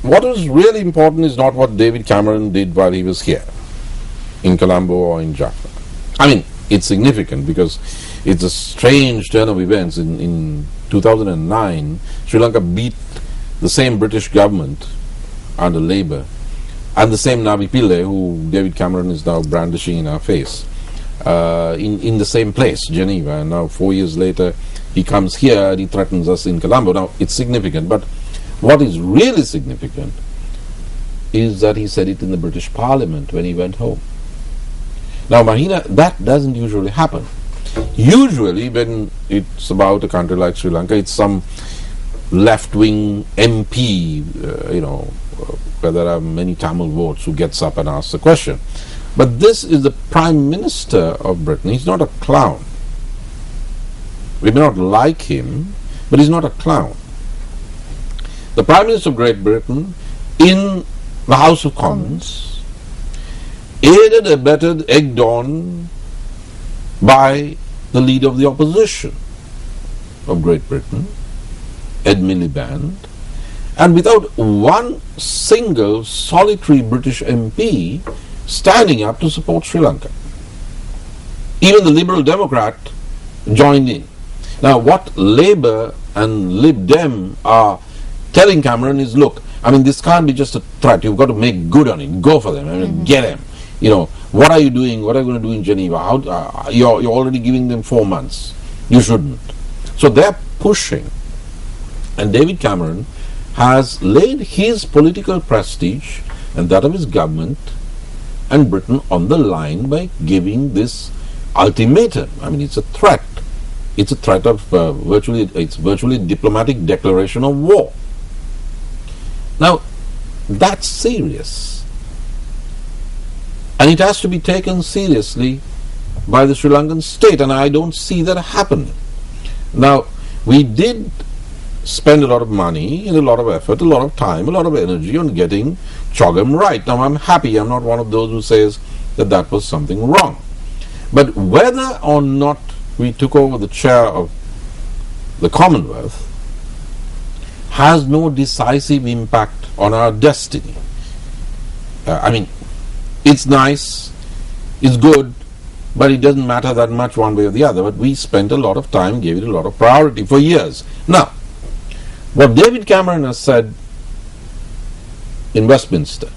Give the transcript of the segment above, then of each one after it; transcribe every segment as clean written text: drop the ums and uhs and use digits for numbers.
what is really important is not what David Cameron did while he was here in Colombo or in Jaffna. I mean, it's significant because it's a strange turn of events. In 2009, Sri Lanka beat the same British government under Labour and the same Navi Pillay, who David Cameron is now brandishing in our face, in the same place, Geneva. And now 4 years later, he comes here and he threatens us in Colombo. Now, it's significant, but what is really significant is that he said it in the British Parliament when he went home. Now, Mahina, that doesn't usually happen. Usually, when it's about a country like Sri Lanka, it's some left-wing MP, where there are many Tamil votes, who gets up and asks a question. But this is the Prime Minister of Britain. He's not a clown. We may not like him, but he's not a clown. The Prime Minister of Great Britain, in the House of Commons, aided, abetted, egged on by the leader of the opposition of Great Britain, Ed Miliband, and without one single solitary British MP standing up to support Sri Lanka. Even the Liberal Democrat joined in. Now, what Labour and Lib Dem are telling Cameron is, look, I mean, this can't be just a threat. You've got to make good on it. Go for them. I mean, get them. What are you doing? What are you going to do in Geneva? You're already giving them 4 months. You shouldn't. So they're pushing. And David Cameron has laid his political prestige and that of his government and Britain on the line by giving this ultimatum. I mean, it's a threat. It's a threat of virtually diplomatic declaration of war. Now, that's serious. And it has to be taken seriously by the Sri Lankan state, and I don't see that happening. Now, we did spend a lot of money and a lot of effort, a lot of time, a lot of energy on getting Chogam right. Now, I'm happy. I'm not one of those who says that that was something wrong. But whether or not we took over the chair of the Commonwealth has no decisive impact on our destiny. I mean, it's nice, it's good, but it doesn't matter that much one way or the other. But we spent a lot of time, gave it a lot of priority for years. Now, what David Cameron has said in Westminster,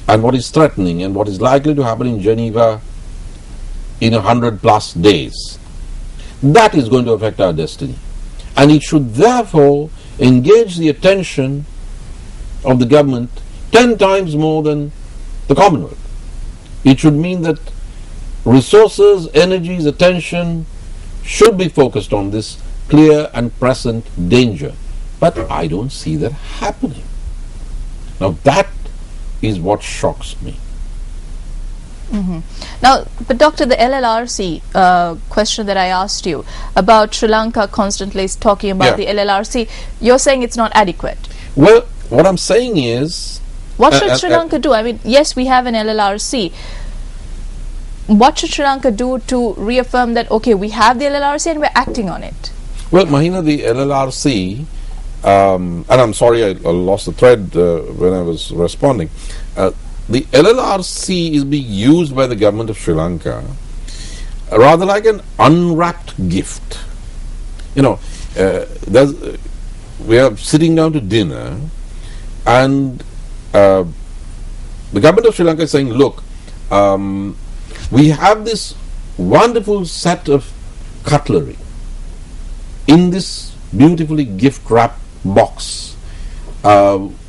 and what is threatening, and what is likely to happen in Geneva in 100+ days, that is going to affect our destiny. And it should therefore engage the attention of the government 10 times more than the Commonwealth. It should mean that resources, energies, attention should be focused on this clear and present danger. But I don't see that happening. Now that is what shocks me. Now, but Doctor, the LLRC question that I asked you about Sri Lanka constantly is talking about the LLRC, you're saying it's not adequate. Well, what I'm saying is, what should Sri Lanka do? I mean, yes, we have an LLRC. What should Sri Lanka do to reaffirm that, okay, we have the LLRC and we're acting on it? Well, Mahina, the LLRC, and I'm sorry I lost the thread when I was responding. The LLRC is being used by the government of Sri Lanka rather like an unwrapped gift. We are sitting down to dinner, and the government of Sri Lanka is saying, look, we have this wonderful set of cutlery in this beautifully gift-wrapped box,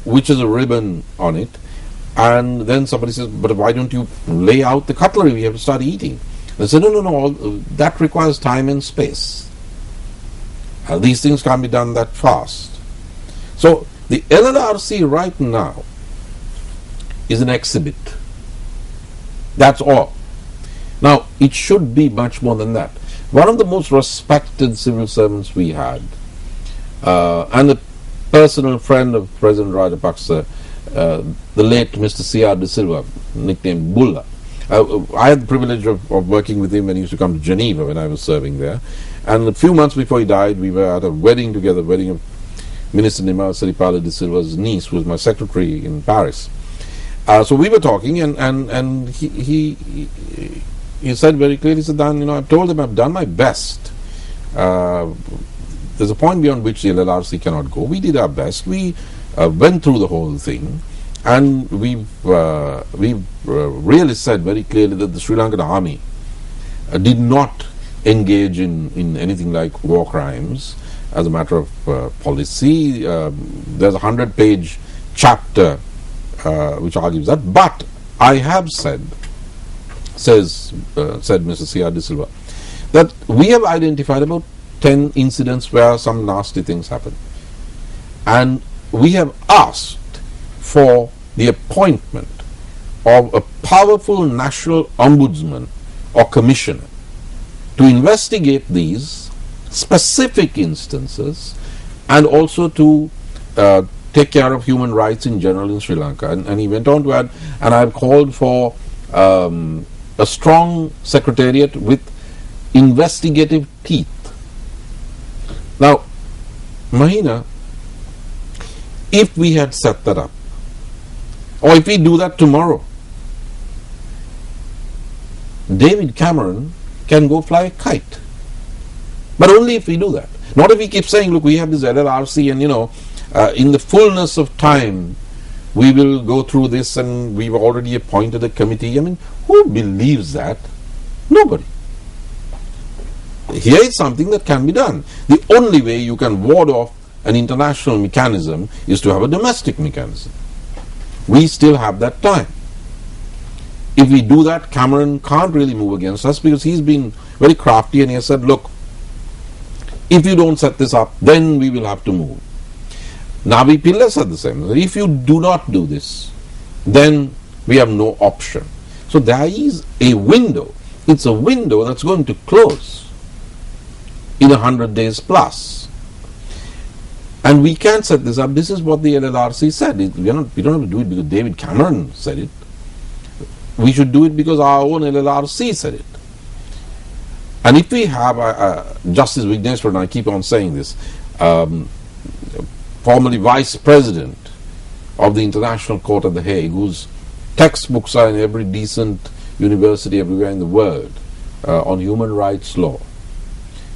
which has a ribbon on it. And then somebody says, but why don't you lay out the cutlery? We have to start eating. They say, no, that requires time and space. These things can't be done that fast. So the LLRC right now is an exhibit. That's all. Now, it should be much more than that. One of the most respected civil servants we had, and a personal friend of President Rajapaksa, the late Mr. C.R. De Silva, nicknamed Bulla. I had the privilege of working with him when he used to come to Geneva when I was serving there. And a few months before he died, we were at a wedding together, wedding of Minister Nima Siripala de Silva's niece, who was my secretary in Paris. So we were talking, and he said very clearly, he said, Dan, I've told them I've done my best. There's a point beyond which the LLRC cannot go. We did our best. We went through the whole thing, and we've really said very clearly that the Sri Lankan army did not engage in anything like war crimes as a matter of policy. There's a 100-page chapter which argues that. But I have said Mr. C.R. De Silva, that we have identified about 10 incidents where some nasty things happen. And we have asked for the appointment of a powerful national ombudsman or commissioner to investigate these specific instances and also to take care of human rights in general in Sri Lanka. And he went on to add, and I've called for a strong secretariat with investigative teeth. Now, Mahina, if we had set that up, or if we do that tomorrow, David Cameron can go fly a kite. But only if we do that. Not if we keep saying, look, we have this LLRC and, in the fullness of time, we will go through this and we've already appointed a committee. I mean, who believes that? Nobody. Here is something that can be done. The only way you can ward off an international mechanism is to have a domestic mechanism. We still have that time. If we do that, Cameron can't really move against us because he's been very crafty and he has said, look, if you don't set this up, then we will have to move. Navi Pillai said the same. If you do not do this, then we have no option. So there is a window. It's a window that's going to close in 100 days plus. And we can set this up. This is what the LLRC said. We don't have to do it because David Cameron said it. We should do it because our own LLRC said it. And if we have Justice Vigneswaran, and I keep on saying this, formerly Vice President of the International Court at The Hague, whose textbooks are in every decent university everywhere in the world on human rights law.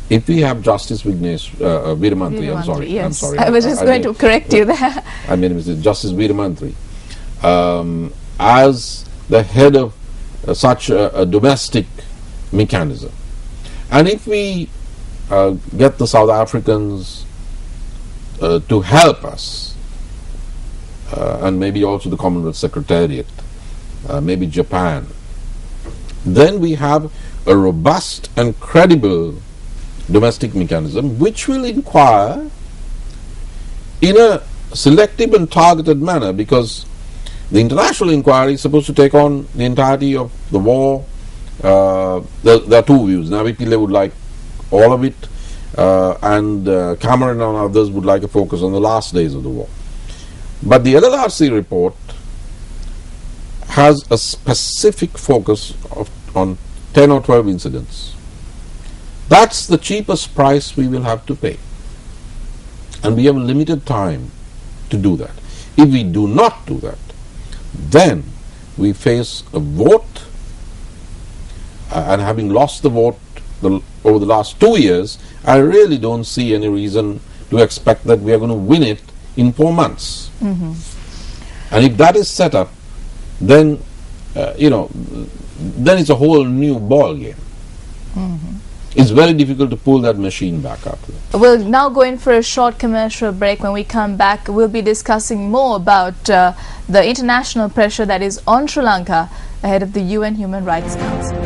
If we have Justice Veeramantri, yes. I'm sorry. I was just going to correct you there. I made a mistake. Justice Veeramantri, as the head of such a domestic mechanism. And if we get the South Africans to help us, and maybe also the Commonwealth Secretariat, maybe Japan, then we have a robust and credible domestic mechanism which will inquire in a selective and targeted manner, because the international inquiry is supposed to take on the entirety of the war. There are two views. Navi Pillai would like all of it, and Cameron and others would like a focus on the last days of the war. But the LLRC report has a specific focus on 10 or 12 incidents. That's the cheapest price we will have to pay. And we have a limited time to do that. If we do not do that, then we face a vote, and having lost the vote over the last 2 years, I really don't see any reason to expect that we are going to win it in 4 months. And if that is set up, then then it's a whole new ball game. It's very difficult to pull that machine back up. We'll now go in for a short commercial break. When we come back, we'll be discussing more about the international pressure that is on Sri Lanka ahead of the UN Human Rights Council.